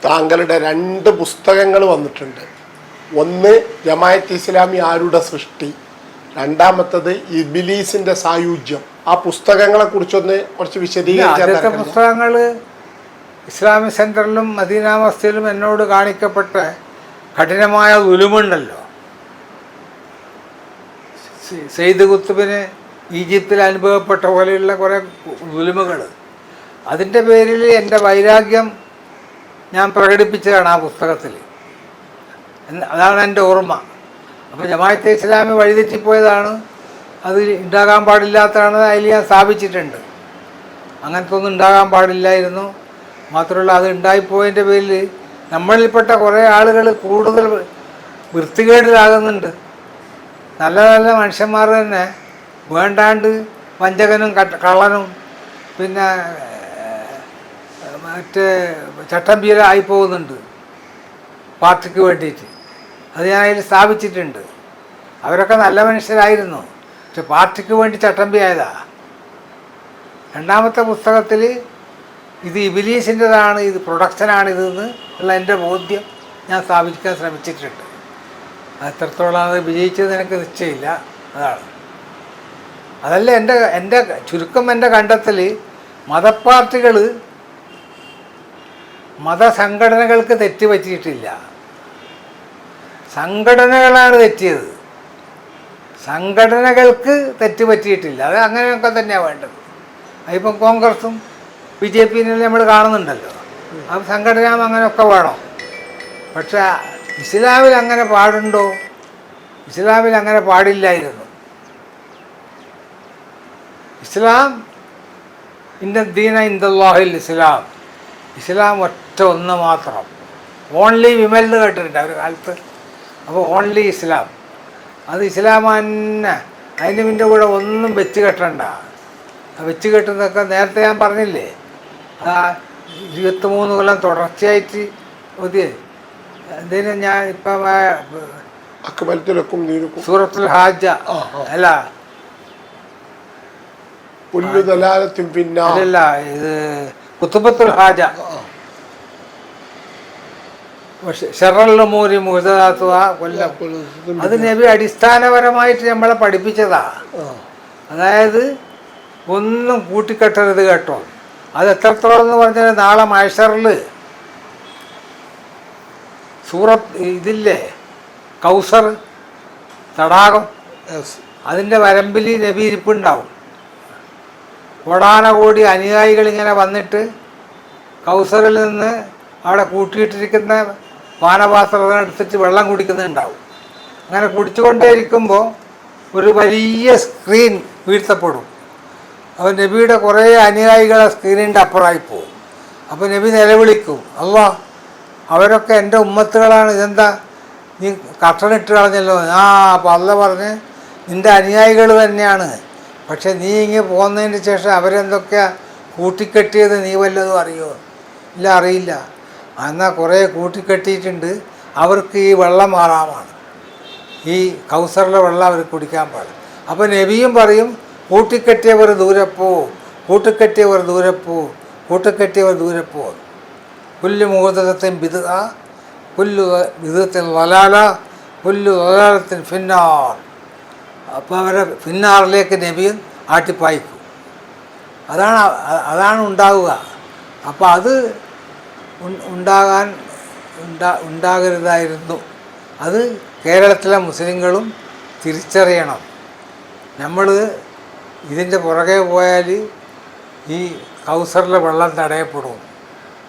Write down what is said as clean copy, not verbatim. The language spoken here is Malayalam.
താങ്കളുടെ 2 പുസ്തകങ്ങൾ വന്നിട്ടുണ്ട്. ഒന്ന് ജമാഅത്ത് ഇസ്ലാമി ആരുടെ സൃഷ്ടി, രണ്ടാമത്തത് ഇബ്ലീസിന്റെ സായുജ്യം. ആ പുസ്തകങ്ങളെ കുറിച്ചൊന്ന് കുറച്ച് വിശദീകരിച്ചാൽ. പുസ്തകങ്ങൾ ഇസ്ലാമിക് സെൻറ്ററിലും മദീന മസ്ജിദിലും എന്നോട് കാണിക്കപ്പെട്ട കഠിനമായ ദുലുമുണ്ടല്ലോ. സെയ്ദ് കുത്തുബിന് ഈജിപ്തിൽ അനുഭവപ്പെട്ട പോലെയുള്ള കുറേ ദുലുമുകൾ, അതിൻ്റെ പേരിൽ എൻ്റെ വൈരാഗ്യം ഞാൻ പ്രകടിപ്പിച്ചതാണ് ആ പുസ്തകത്തിൽ. അതാണ് എൻ്റെ ഓർമ്മ. അപ്പോൾ ജമാഅത്തെ ഇസ്ലാമി വഴിതെറ്റിപ്പോയതാണ്, അത് ഉണ്ടാകാൻ പാടില്ലാത്തതാണ്, അതിൽ ഞാൻ സ്ഥാപിച്ചിട്ടുണ്ട്. അങ്ങനത്തെ ഒന്നും ഉണ്ടാകാൻ പാടില്ലായിരുന്നു. മാത്രമല്ല, അത് ഉണ്ടായിപ്പോയതിൻ്റെ പേരിൽ നമ്മളിൽപ്പെട്ട കുറേ ആളുകൾ കൂടുതൽ വൃത്തികേടിലാകുന്നുണ്ട്. നല്ല നല്ല മനുഷ്യന്മാർ തന്നെ വേണ്ടാണ്ട് വഞ്ചകനും കള്ളനും പിന്നെ മറ്റേ ചട്ടമ്പിയിലായി പോകുന്നുണ്ട് പാർട്ടിക്ക് വേണ്ടിയിട്ട്. അത് ഞാൻ അതിൽ സ്ഥാപിച്ചിട്ടുണ്ട്. അവരൊക്കെ നല്ല മനുഷ്യരായിരുന്നു, പക്ഷെ പാർട്ടിക്ക് വേണ്ടി ചട്ടമ്പിയായതാ. രണ്ടാമത്തെ പുസ്തകത്തിൽ ഇത് ഇബ്ലീസിൻ്റെതാണ്, ഇത് പ്രൊഡക്ഷനാണിതെന്ന് ഉള്ള എൻ്റെ ബോധ്യം ഞാൻ സ്ഥാപിക്കാൻ ശ്രമിച്ചിട്ടുണ്ട്. അത് എത്രത്തോളം അത് വിജയിച്ചത് എനിക്ക് നിശ്ചയമില്ല. അതാണ്. അതല്ല എൻ്റെ ചുരുക്കം എൻ്റെ കണ്ടെത്തൽ, മതപ്പാർട്ടികൾ മതസംഘടനകൾക്ക് തെറ്റ് പറ്റിയിട്ടില്ല, സംഘടനകളാണ് തെറ്റിയത്. സംഘടനകൾക്ക് തെറ്റ് പറ്റിയിട്ടില്ല. അത് അങ്ങനെയൊക്കെ തന്നെയാണ് വേണ്ടത്. അതിപ്പം കോൺഗ്രസും BJP നമ്മൾ കാണുന്നുണ്ടല്ലോ. ആ സംഘടന അങ്ങനെയൊക്കെ വേണം. പക്ഷെ ഇസ്ലാമിൽ അങ്ങനെ പാടുണ്ടോ? ഇസ്ലാമിൽ അങ്ങനെ പാടില്ലായിരുന്നു. ഇസ്ലാം ഇന്ന ദീന ഇൻദല്ലാഹിൽ ഇസ്ലാം, ഇസ്ലാം ഒറ്റ ഒന്ന് മാത്രം. ഓൺലി വിമൽ എന്ന് കേട്ടിട്ടുണ്ട് ഒരു കാലത്ത്. അപ്പോൾ ഓൺലി ഇസ്ലാം, അത് ഇസ്ലാം തന്നെ. അതിന് പിന്നെ കൂടെ ഒന്നും വെച്ച് കെട്ടണ്ട. വെച്ച് കെട്ടുന്നതൊക്കെ നേരത്തെ ഞാൻ പറഞ്ഞില്ലേ, 23 കൊല്ലം തുടർച്ചയായിട്ട് മതിയെ. എന്തിനു ഞാൻ ഇപ്പം സൂറത്തുൽ ഹാജ അല്ല അല്ല ഇത് കുത്തുബത്തുൽ ഹാജ ഷറല്ലമൂരി മുഹദാത്തുവ കൊല്ലം, അത് നബി അടിസ്ഥാനപരമായിട്ട് നമ്മളെ പഠിപ്പിച്ചതാ. അതായത് ഒന്നും കൂട്ടിക്കെട്ടരുത് കേട്ടോ. അത് എത്രത്തോളം എന്ന് പറഞ്ഞാൽ നാളെ മഹ്ശറിൽ ഇതില്ലേ കൗസർ തടാകം, അതിൻ്റെ വരമ്പിൽ നബി ഇരിപ്പുണ്ടാവും. കോടാനകോടി അനുയായികൾ ഇങ്ങനെ വന്നിട്ട് കൗസറിൽ നിന്ന് അവിടെ കൂട്ടിയിട്ടിരിക്കുന്ന പാനപാത്രം എടുത്തിട്ട് വെള്ളം കുടിക്കുന്നുണ്ടാവും. അങ്ങനെ കുടിച്ചുകൊണ്ടേയിരിക്കുമ്പോൾ ഒരു വലിയ സ്ക്രീൻ വീഴ്ത്തപ്പെടും. അപ്പോൾ നബിയുടെ കുറേ അനുയായികളെ സ്ക്രീനിൻ്റെ അപ്പുറമായി പോകും. അപ്പോൾ നബി നിലവിളിക്കും, അല്ലാ അവരൊക്കെ എൻ്റെ ഉമ്മത്തുകളാണ്, ഇതെന്താ നീ കട്ടണിട്ട് കളഞ്ഞല്ലോ. അപ്പോൾ അല്ല പറഞ്ഞ് നിൻ്റെ അനുയായികൾ തന്നെയാണ്, പക്ഷെ നീ ഇങ്ങനെ പോകുന്നതിന് ശേഷം അവരെന്തൊക്കെയാണ് കൂട്ടിക്കെട്ടിയത് നീ വല്ലതും അറിയോ? ഇല്ല, അറിയില്ല. എന്നാൽ കുറേ കൂട്ടിക്കെട്ടിയിട്ടുണ്ട്, അവർക്ക് ഈ വെള്ളം മാറാമാണ്, ഈ കൗസറിലെ വെള്ളം അവർ കുടിക്കാൻ പാടില്ല. അപ്പോൾ നബിയും പറയും, കൂട്ടിക്കെട്ടിയവർ ദൂരപ്പോ, കൂട്ടിക്കെട്ടിയവർ ദൂരപ്പോ, കൂട്ടിക്കെട്ടിയവർ ദൂരപ്പോ. പുല്ല് മുഹൂർത്തത്തിന് ബിദ്അ, പുല്ല് ബിദ്അത്തിന് വലാല, പുല്ല് വലാലത്തിന് ഫിന്നാർ. അപ്പോൾ അവരെ ഫിന്നാറിലേക്ക് നബിയും ആട്ടിപ്പായിക്കും. അതാണ് ഉണ്ടാവുക. അപ്പോൾ അത് ഉണ്ടാകരുതായിരുന്നു. അത് കേരളത്തിലെ മുസ്ലിങ്ങളും തിരിച്ചറിയണം. നമ്മൾ ഇതിൻ്റെ പുറകെ പോയാൽ ഈ കൗസറിലെ വെള്ളം തടയപ്പെടും.